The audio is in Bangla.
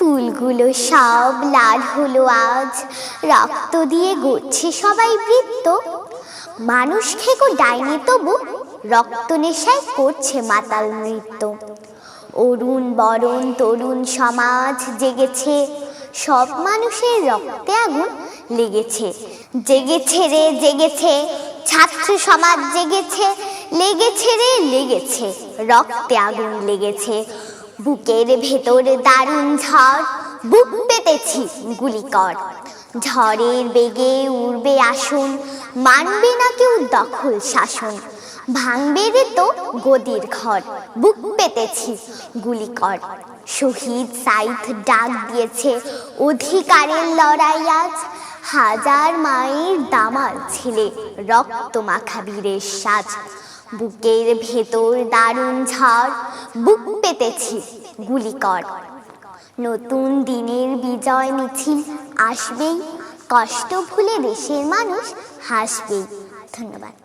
ফুলগুলো সব লাল হলো আজ, রক্ত দিয়ে গড়ছে সবাই বৃত্ত। মানুষ খেকো ডাইনি তবু রক্ত নেশায় করছে মাতাল নৃত্য। অরুণ বরণ তরুণ সমাজ জেগেছে, সব মানুষের রক্তে আগুন লেগেছে। জেগেছে রে জেগেছে, ছাত্র সমাজ জেগেছে, লেগেছে রে লেগেছে, রক্তে আগুন লেগেছে। বুকের ভেতর দারুণ ঝড়, বুক পেতেছি গুলি কর। ঝড়ের বেগে উড়বে আসন, মানবে না কেউ দখল শাসন। ভাঙবে রে তো গদির ঘর, বুক পেতেছি গুলি কর। শহীদ সাইদ ডাক দিয়েছে অধিকারের লড়াই আজ। হাজার মায়ের দামাল ছেলে রক্ত মাখা বীরের সাজ। বুকের ভেতর দারুণ ঝড়, বুক পেতেছি গুলি কর। নতুন দিনের বিজয় মিছিল আসবেই, কষ্ট ভুলে দেশের মানুষ হাসবেই। ধন্যবাদ।